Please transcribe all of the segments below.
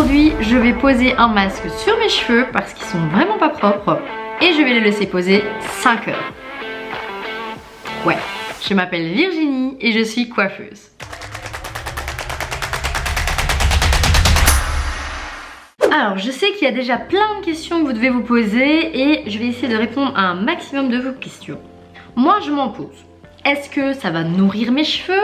Aujourd'hui, je vais poser un masque sur mes cheveux parce qu'ils sont vraiment pas propres et je vais les laisser poser 5 heures. Ouais, je m'appelle Virginie et je suis coiffeuse. Alors, je sais qu'il y a déjà plein de questions que vous devez vous poser et je vais essayer de répondre à un maximum de vos questions. Moi, je m'en pose. Est-ce que ça va nourrir mes cheveux?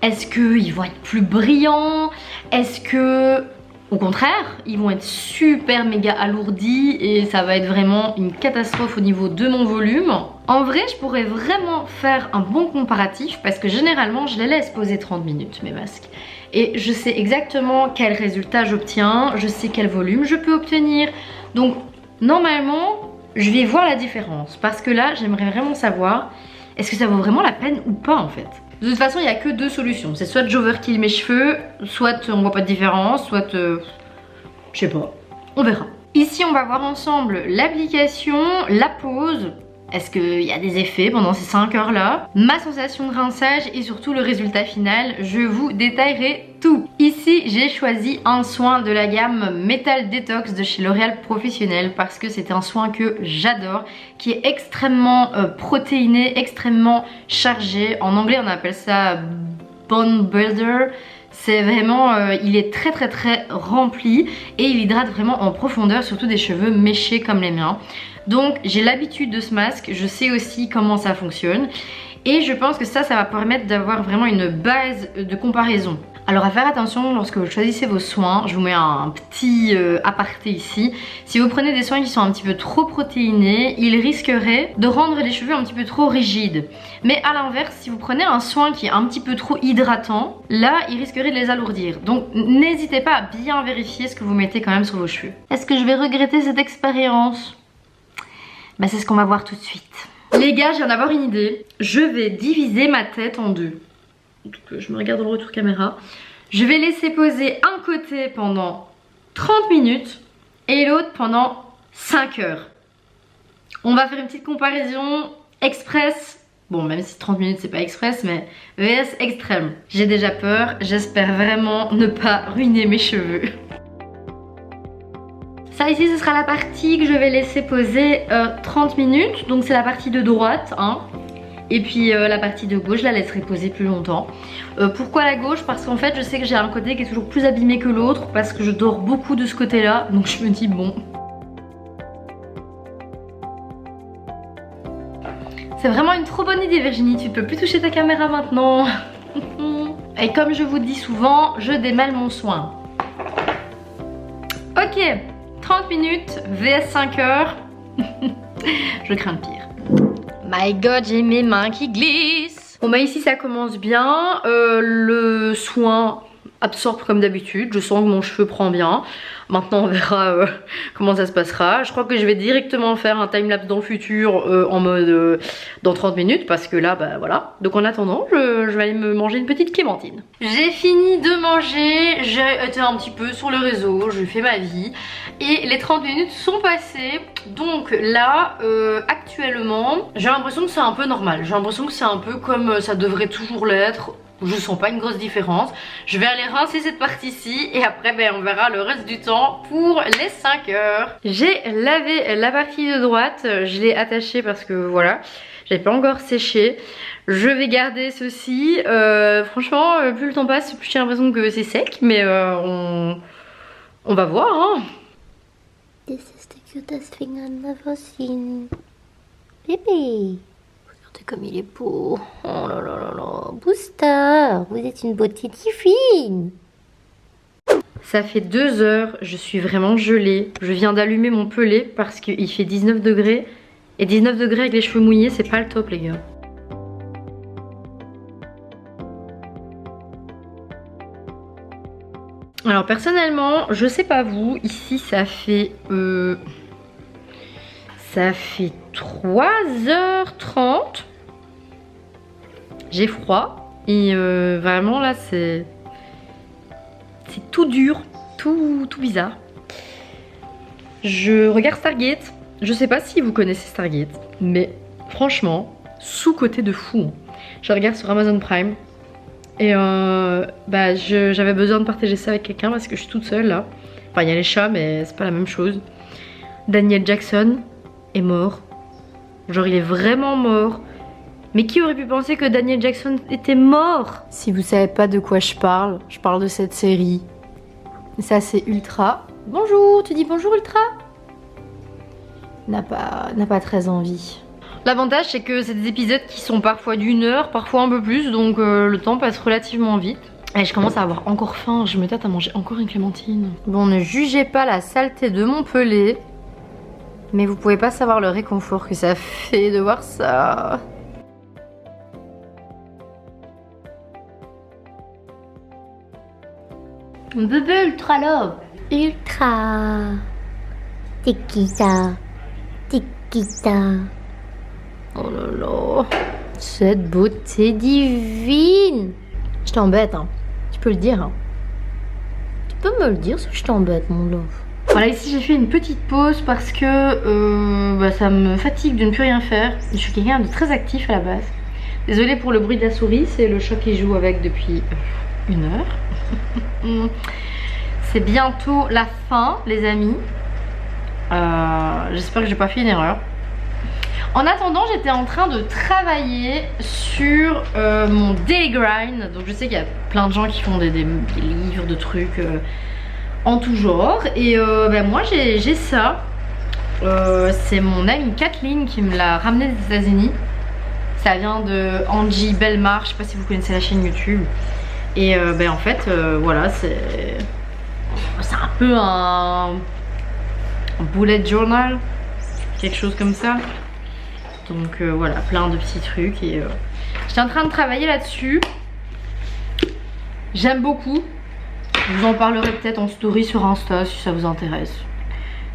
Est-ce qu'ils vont être plus brillants? Est-ce que, au contraire, ils vont être super méga alourdis et ça va être vraiment une catastrophe au niveau de mon volume? En vrai, je pourrais vraiment faire un bon comparatif parce que généralement, je les laisse poser 30 minutes, mes masques. Et je sais exactement quel résultat j'obtiens, je sais quel volume je peux obtenir. Donc, normalement, je vais voir la différence parce que là, j'aimerais vraiment savoir est-ce que ça vaut vraiment la peine ou pas en fait. De toute façon, il n'y a que deux solutions. C'est soit j'overkill mes cheveux, soit on voit pas de différence, soit je sais pas. On verra. Ici, on va voir ensemble l'application, la pose. Est-ce qu'il y a des effets pendant ces 5 heures là? Ma sensation de rinçage et surtout le résultat final. Je vous détaillerai tout. Ici, j'ai choisi un soin de la gamme Metal Detox de chez L'Oréal Professionnel parce que c'est un soin que j'adore, qui est extrêmement protéiné, extrêmement chargé. En anglais, on appelle ça Bone Builder. C'est vraiment, il est très rempli et il hydrate vraiment en profondeur, surtout des cheveux méchés comme les miens. Donc j'ai l'habitude de ce masque, je sais aussi comment ça fonctionne et je pense que ça va permettre d'avoir vraiment une base de comparaison. Alors à faire attention lorsque vous choisissez vos soins, je vous mets un petit aparté ici. Si vous prenez des soins qui sont un petit peu trop protéinés, ils risqueraient de rendre les cheveux un petit peu trop rigides. Mais à l'inverse, si vous prenez un soin qui est un petit peu trop hydratant, là il risquerait de les alourdir. Donc n'hésitez pas à bien vérifier ce que vous mettez quand même sur vos cheveux. Est-ce que je vais regretter cette expérience? Bah c'est ce qu'on va voir tout de suite. Les gars, je viens d'avoir une idée. Je vais diviser ma tête en deux. Donc, je me regarde au retour caméra. Je vais laisser poser un côté pendant 30 minutes et l'autre pendant 5 heures. On va faire une petite comparaison express. Bon, même si 30 minutes c'est pas express, mais VS extrême. J'ai déjà peur, j'espère vraiment ne pas ruiner mes cheveux. Ça ici ce sera la partie que je vais laisser poser 30 minutes. Donc c'est la partie de droite hein. Et puis la partie de gauche je la laisserai poser plus longtemps. Pourquoi la gauche? Parce qu'en fait je sais que j'ai un côté qui est toujours plus abîmé que l'autre, parce que je dors beaucoup de ce côté là. Donc je me dis bon, c'est vraiment une trop bonne idée Virginie, tu peux plus toucher ta caméra maintenant. Et comme je vous dis souvent, je démêle mon soin. Ok, 30 minutes, VS 5 heures. Je crains le pire. My god, j'ai mes mains qui glissent. Bon bah ici ça commence bien. Le soin absorbe comme d'habitude. Je sens que mon cheveu prend bien. Maintenant on verra comment ça se passera. Je crois que je vais directement faire un timelapse dans le futur en mode dans 30 minutes parce que là bah voilà. Donc en attendant je vais aller me manger une petite clémentine. J'ai fini de manger, j'ai été un petit peu sur le réseau, j'ai fait ma vie et les 30 minutes sont passées. Donc là actuellement j'ai l'impression que c'est un peu normal. J'ai l'impression que c'est un peu comme ça devrait toujours l'être. Je sens pas une grosse différence. Je vais aller rincer cette partie-ci et après ben, on verra le reste du temps pour les 5 heures. J'ai lavé la partie de droite, je l'ai attachée parce que voilà, j'avais pas encore séché. Je vais garder ceci. Franchement, plus le temps passe, plus j'ai l'impression que c'est sec, mais on va voir. Hein. This is the cutest thing I've never seen. Bébé. Comme il est beau. Oh là là là là. Booster, vous êtes une beauté divine. Ça fait 2 heures, je suis vraiment gelée. Je viens d'allumer mon pellet parce qu'il fait 19 degrés. Et 19 degrés avec les cheveux mouillés, c'est pas le top les gars. Alors personnellement, je sais pas vous, ici ça fait 3h30. J'ai froid et vraiment là c'est tout dur, tout bizarre. Je regarde Stargate. Je sais pas si vous connaissez Stargate, mais franchement, sous-côté de fou. Je regarde sur Amazon Prime Et j'avais besoin de partager ça avec quelqu'un parce que je suis toute seule là. Enfin il y a les chats mais c'est pas la même chose. Daniel Jackson est mort. Genre il est vraiment mort. Mais qui aurait pu penser que Daniel Jackson était mort? Si vous savez pas de quoi je parle de cette série. Ça c'est Ultra. Bonjour, tu dis bonjour Ultra? N'a pas très envie. L'avantage c'est que c'est des épisodes qui sont parfois d'1 heure, parfois un peu plus, donc le temps passe relativement vite. Et je commence à avoir encore faim, je me tâte à manger encore une clémentine. Bon, ne jugez pas la saleté de mon pelé, mais vous pouvez pas savoir le réconfort que ça fait de voir ça. Bébé Ultra Love. Ultra. C'est qui ça? C'est qui ça? Oh là là, cette beauté divine. Je t'embête, hein. Tu peux le dire, hein. Tu peux me le dire si je t'embête, mon love. Voilà, ici j'ai fait une petite pause parce que ça me fatigue de ne plus rien faire. Je suis quelqu'un de très actif à la base. Désolée pour le bruit de la souris, c'est le chat qui joue avec depuis 1 heure. C'est bientôt la fin, les amis. J'espère que j'ai pas fait une erreur. En attendant, j'étais en train de travailler sur mon daily grind. Donc je sais qu'il y a plein de gens qui font des livres de trucs en tout genre. Et moi j'ai ça. C'est mon amie Kathleen qui me l'a ramené des États-Unis. Ça vient de Angie Belmar. Je sais pas si vous connaissez la chaîne YouTube. Et en fait, voilà, c'est un peu un bullet journal. Quelque chose comme ça. Donc voilà, plein de petits trucs et j'étais en train de travailler là-dessus. J'aime beaucoup. Je vous en parlerai peut-être en story sur Insta si ça vous intéresse.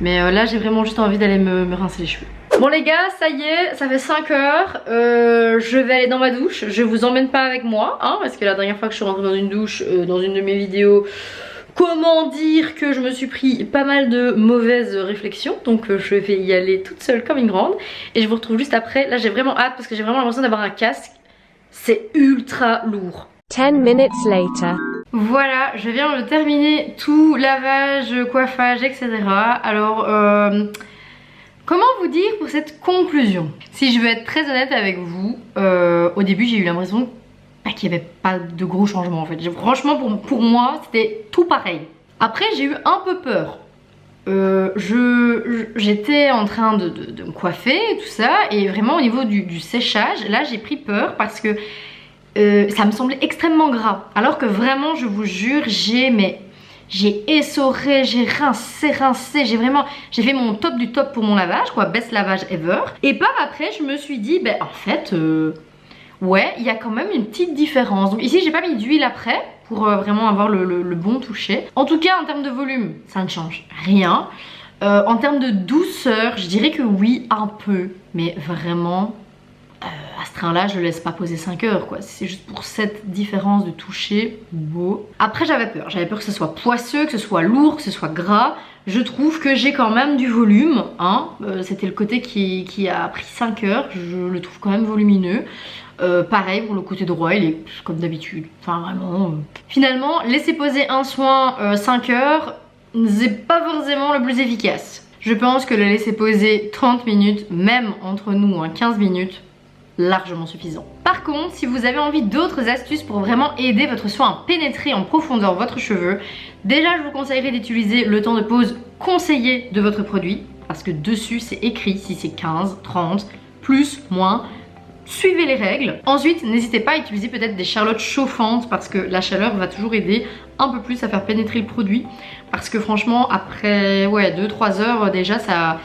Mais là j'ai vraiment juste envie d'aller me rincer les cheveux. Bon les gars, ça y est, ça fait 5 heures. Je vais aller dans ma douche. Je vous emmène pas avec moi, hein, parce que la dernière fois que je suis rentrée dans une douche, dans une de mes vidéos, comment dire que je me suis pris pas mal de mauvaises réflexions. Donc je vais y aller toute seule comme une grande. Et je vous retrouve juste après. Là j'ai vraiment hâte parce que j'ai vraiment l'impression d'avoir un casque. C'est ultra lourd. 10 minutes later. Voilà, je viens de terminer tout lavage, coiffage, etc. Alors comment vous dire pour cette conclusion? Si je veux être très honnête avec vous, au début j'ai eu l'impression qu'il n'y avait pas de gros changements en fait. Franchement pour moi c'était tout pareil. Après j'ai eu un peu peur. J'étais en train de me coiffer et tout ça. Et vraiment au niveau du séchage, là j'ai pris peur parce que ça me semblait extrêmement gras. Alors que vraiment je vous jure j'ai essoré, j'ai rincé, j'ai fait mon top du top pour mon lavage, quoi, best lavage ever. Et par après je me suis dit en fait ouais, il y a quand même une petite différence. Donc ici j'ai pas mis d'huile après pour vraiment avoir le bon toucher. En tout cas en termes de volume ça ne change rien. En termes de douceur je dirais que oui un peu, mais vraiment à ce train là je le laisse pas poser 5 heures quoi. C'est juste pour cette différence de toucher beau. Après j'avais peur que ce soit poisseux, que ce soit lourd, que ce soit gras. Je trouve que j'ai quand même du volume hein. C'était le côté qui a pris 5 heures. Je le trouve quand même volumineux. Pareil pour le côté droit, il est comme d'habitude. Enfin vraiment Finalement laisser poser un soin 5 heures c'est pas forcément le plus efficace. Je pense que le laisser poser 30 minutes, même entre nous 15 minutes, largement suffisant. Par contre, si vous avez envie d'autres astuces pour vraiment aider votre soin à pénétrer en profondeur votre cheveu, déjà je vous conseillerais d'utiliser le temps de pause conseillé de votre produit, parce que dessus c'est écrit si c'est 15, 30, plus, moins. Suivez les règles. Ensuite, n'hésitez pas à utiliser peut-être des charlottes chauffantes parce que la chaleur va toujours aider un peu plus à faire pénétrer le produit. Parce que franchement, après 2-3 heures déjà, ça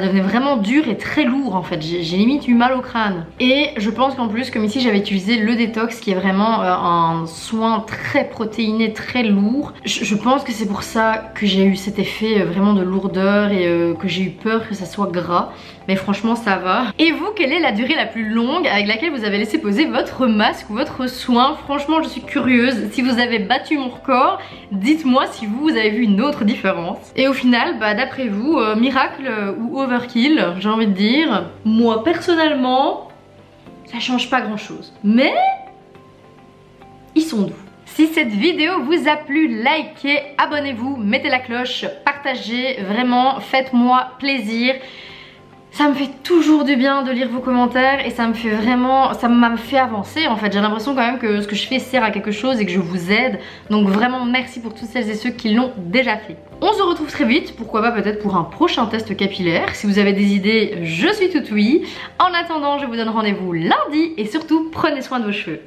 devenait vraiment dur et très lourd en fait. J'ai limite eu mal au crâne. Et je pense qu'en plus, comme ici j'avais utilisé le détox qui est vraiment un soin très protéiné, très lourd. Je pense que c'est pour ça que j'ai eu cet effet vraiment de lourdeur et que j'ai eu peur que ça soit gras. Mais franchement ça va. Et vous, quelle est la durée la plus longue avec laquelle vous avez laissé poser votre masque ou votre soin? Franchement je suis curieuse. Si vous avez battu mon record, dites-moi si vous avez vu une autre différence. Et au final, d'après vous, miracle ou overkill, j'ai envie de dire. Moi personnellement, ça change pas grand chose. Mais ils sont doux. Si cette vidéo vous a plu, likez, abonnez-vous, mettez la cloche, partagez, vraiment, faites-moi plaisir. Ça me fait toujours du bien de lire vos commentaires et ça me fait vraiment, ça m'a fait avancer en fait. J'ai l'impression quand même que ce que je fais sert à quelque chose et que je vous aide. Donc vraiment merci pour toutes celles et ceux qui l'ont déjà fait. On se retrouve très vite, pourquoi pas peut-être pour un prochain test capillaire. Si vous avez des idées, je suis tout oui. En attendant, je vous donne rendez-vous lundi et surtout prenez soin de vos cheveux.